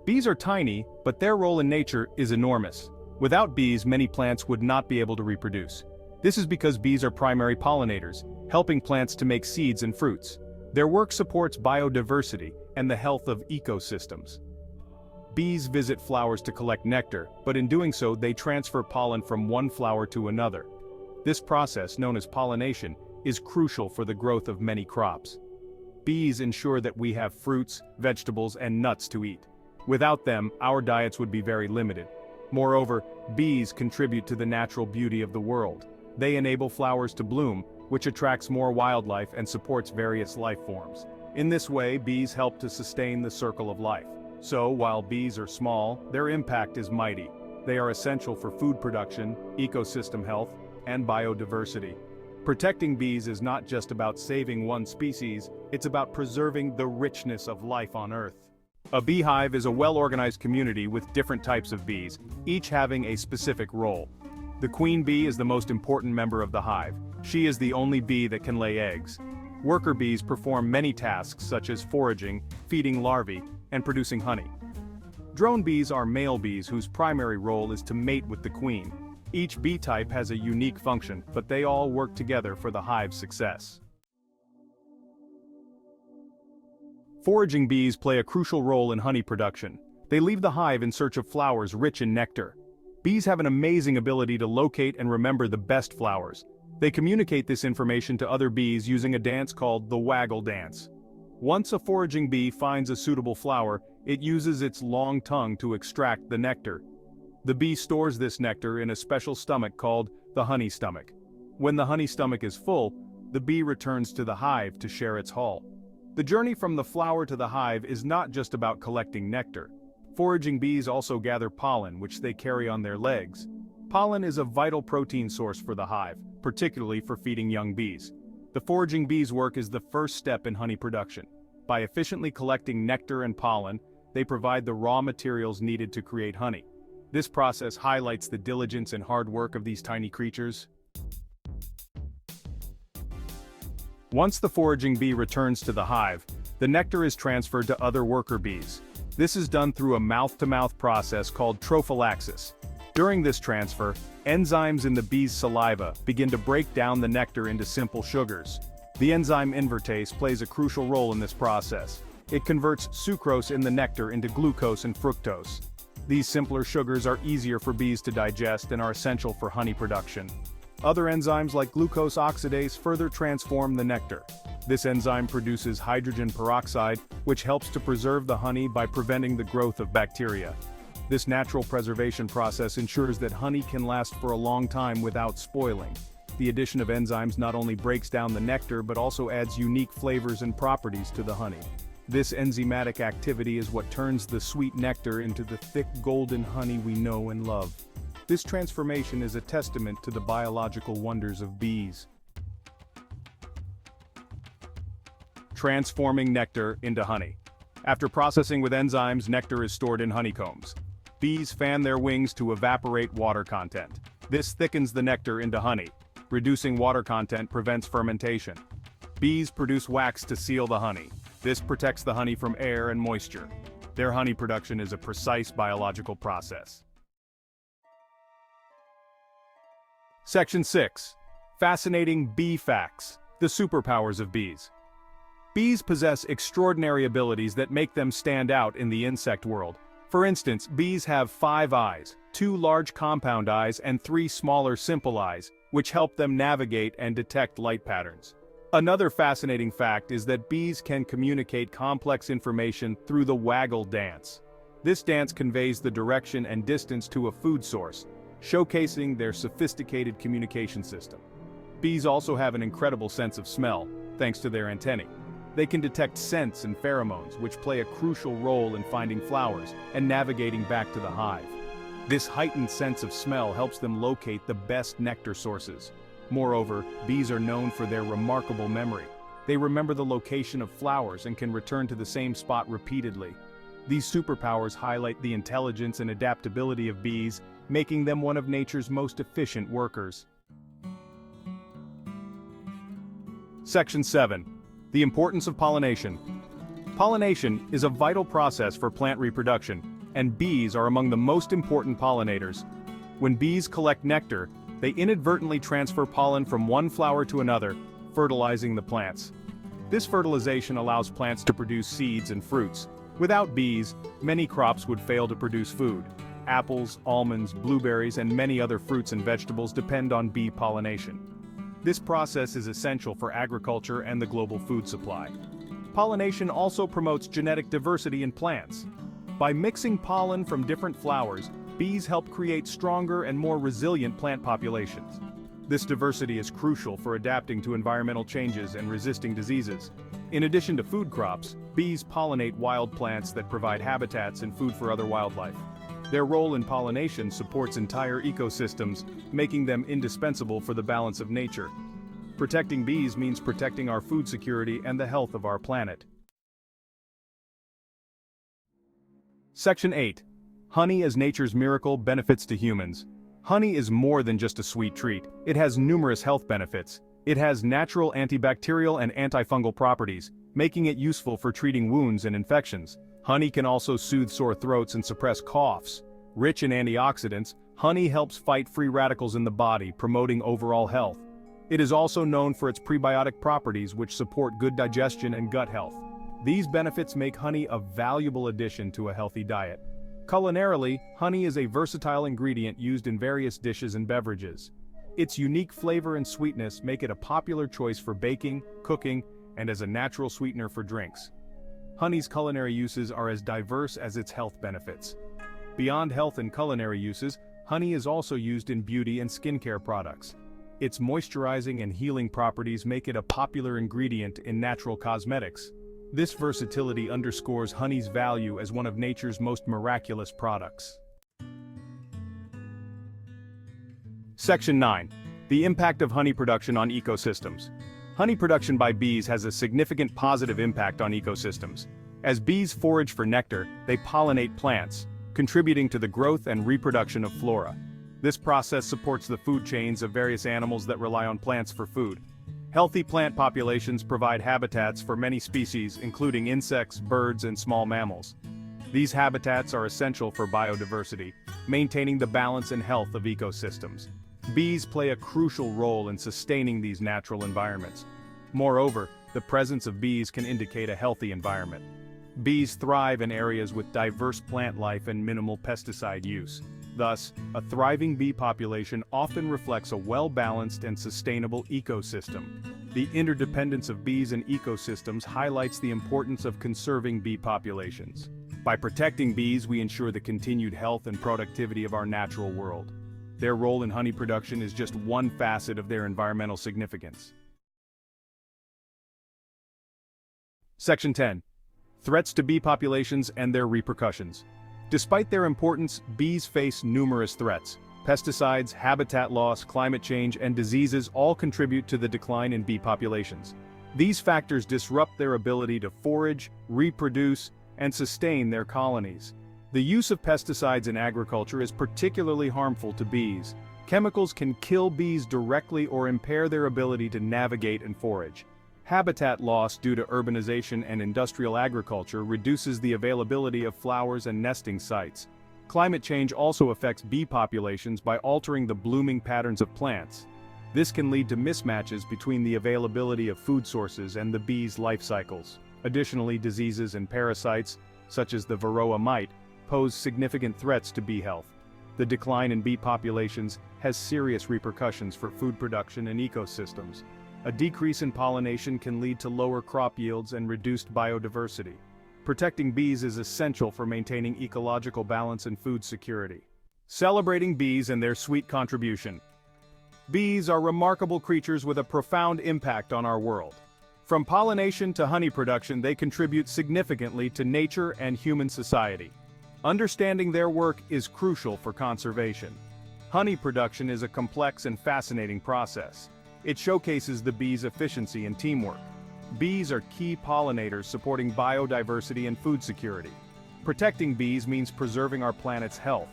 Bees are tiny, but their role in nature is enormous. Without bees, many plants would not be able to reproduce. This is because bees are primary pollinators, helping plants to make seeds and fruits. Their work supports biodiversity and the health of ecosystems. Bees visit flowers to collect nectar, but in doing so they transfer pollen from one flower to another. This process, known as pollination, is crucial for the growth of many crops. Bees ensure that we have fruits, vegetables, and nuts to eat. Without them, our diets would be very limited. Moreover, bees contribute to the natural beauty of the world. They enable flowers to bloom, which attracts more wildlife and supports various life forms. In this way, bees help to sustain the circle of life. So, while bees are small, their impact is mighty. They are essential for food production, ecosystem health, and biodiversity. Protecting bees is not just about saving one species, it's about preserving the richness of life on Earth. A beehive is a well-organized community with different types of bees, each having a specific role. The queen bee is the most important member of the hive. She is the only bee that can lay eggs. Worker bees perform many tasks such as foraging, feeding larvae, and producing honey. Drone bees are male bees whose primary role is to mate with the queen. Each bee type has a unique function, but they all work together for the hive's success. Foraging bees play a crucial role in honey production. They leave the hive in search of flowers rich in nectar. Bees have an amazing ability to locate and remember the best flowers. They communicate this information to other bees using a dance called the waggle dance. Once a foraging bee finds a suitable flower, it uses its long tongue to extract the nectar. The bee stores this nectar in a special stomach called the honey stomach. When the honey stomach is full, the bee returns to the hive to share its haul. The journey from the flower to the hive is not just about collecting nectar. Foraging bees also gather pollen, which they carry on their legs. Pollen is a vital protein source for the hive, particularly for feeding young bees. The foraging bees' work is the first step in honey production. By efficiently collecting nectar and pollen, they provide the raw materials needed to create honey. This process highlights the diligence and hard work of these tiny creatures. Once the foraging bee returns to the hive, the nectar is transferred to other worker bees. This is done through a mouth-to-mouth process called trophallaxis. During this transfer, enzymes in the bee's saliva begin to break down the nectar into simple sugars. The enzyme invertase plays a crucial role in this process. It converts sucrose in the nectar into glucose and fructose. These simpler sugars are easier for bees to digest and are essential for honey production. Other enzymes like glucose oxidase further transform the nectar. This enzyme produces hydrogen peroxide, which helps to preserve the honey by preventing the growth of bacteria. This natural preservation process ensures that honey can last for a long time without spoiling. The addition of enzymes not only breaks down the nectar but also adds unique flavors and properties to the honey. This enzymatic activity is what turns the sweet nectar into the thick golden honey we know and love. This transformation is a testament to the biological wonders of bees. Transforming nectar into honey. After processing with enzymes, nectar is stored in honeycombs. Bees fan their wings to evaporate water content. This thickens the nectar into honey. Reducing water content prevents fermentation. Bees produce wax to seal the honey. This protects the honey from air and moisture. Their honey production is a precise biological process. Section 6. Fascinating Bee Facts. The Superpowers of Bees. Bees possess extraordinary abilities that make them stand out in the insect world. For instance, bees have 5 eyes, 2 large compound eyes and 3 smaller simple eyes, which help them navigate and detect light patterns. Another fascinating fact is that bees can communicate complex information through the waggle dance. This dance conveys the direction and distance to a food source, showcasing their sophisticated communication system. Bees also have an incredible sense of smell, thanks to their antennae. They can detect scents and pheromones, which play a crucial role in finding flowers and navigating back to the hive. This heightened sense of smell helps them locate the best nectar sources. Moreover, bees are known for their remarkable memory. They remember the location of flowers and can return to the same spot repeatedly. These superpowers highlight the intelligence and adaptability of bees, making them one of nature's most efficient workers. Section 7. The Importance of Pollination. Pollination is a vital process for plant reproduction, and bees are among the most important pollinators. When bees collect nectar, they inadvertently transfer pollen from one flower to another, fertilizing the plants. This fertilization allows plants to produce seeds and fruits. Without bees, many crops would fail to produce food. Apples, almonds, blueberries, and many other fruits and vegetables depend on bee pollination. This process is essential for agriculture and the global food supply. Pollination also promotes genetic diversity in plants. By mixing pollen from different flowers, bees help create stronger and more resilient plant populations. This diversity is crucial for adapting to environmental changes and resisting diseases. In addition to food crops, bees pollinate wild plants that provide habitats and food for other wildlife. Their role in pollination supports entire ecosystems, making them indispensable for the balance of nature. Protecting bees means protecting our food security and the health of our planet. Section 8. Honey as nature's miracle benefits to humans. Honey is more than just a sweet treat. It has numerous health benefits. It has natural antibacterial and antifungal properties, making it useful for treating wounds and infections. Honey can also soothe sore throats and suppress coughs. Rich in antioxidants, honey helps fight free radicals in the body, promoting overall health. It is also known for its prebiotic properties, which support good digestion and gut health. These benefits make honey a valuable addition to a healthy diet. Culinarily, honey is a versatile ingredient used in various dishes and beverages. Its unique flavor and sweetness make it a popular choice for baking, cooking, and as a natural sweetener for drinks. Honey's culinary uses are as diverse as its health benefits. Beyond health and culinary uses, honey is also used in beauty and skincare products. Its moisturizing and healing properties make it a popular ingredient in natural cosmetics. This versatility underscores honey's value as one of nature's most miraculous products. Section 9. The impact of honey production on ecosystems. Honey production by bees has a significant positive impact on ecosystems. As bees forage for nectar, they pollinate plants, contributing to the growth and reproduction of flora. This process supports the food chains of various animals that rely on plants for food. Healthy plant populations provide habitats for many species, including insects, birds, and small mammals. These habitats are essential for biodiversity, maintaining the balance and health of ecosystems. Bees play a crucial role in sustaining these natural environments. Moreover, the presence of bees can indicate a healthy environment. Bees thrive in areas with diverse plant life and minimal pesticide use. Thus, a thriving bee population often reflects a well-balanced and sustainable ecosystem. The interdependence of bees and ecosystems highlights the importance of conserving bee populations. By protecting bees, we ensure the continued health and productivity of our natural world. Their role in honey production is just one facet of their environmental significance. Section 10. Threats to bee populations and their repercussions. Despite their importance, bees face numerous threats. Pesticides, habitat loss, climate change, and diseases all contribute to the decline in bee populations. These factors disrupt their ability to forage, reproduce, and sustain their colonies. The use of pesticides in agriculture is particularly harmful to bees. Chemicals can kill bees directly or impair their ability to navigate and forage. Habitat loss due to urbanization and industrial agriculture reduces the availability of flowers and nesting sites. Climate change also affects bee populations by altering the blooming patterns of plants. This can lead to mismatches between the availability of food sources and the bees' life cycles. Additionally, diseases and parasites, such as the varroa mite, pose significant threats to bee health. The decline in bee populations has serious repercussions for food production and ecosystems. A decrease in pollination can lead to lower crop yields and reduced biodiversity. Protecting bees is essential for maintaining ecological balance and food security. Celebrating bees and their sweet contribution. Bees are remarkable creatures with a profound impact on our world. From pollination to honey production, they contribute significantly to nature and human society. Understanding their work is crucial for conservation. Honey production is a complex and fascinating process. It showcases the bees' efficiency and teamwork. Bees are key pollinators supporting biodiversity and food security. Protecting bees means preserving our planet's health.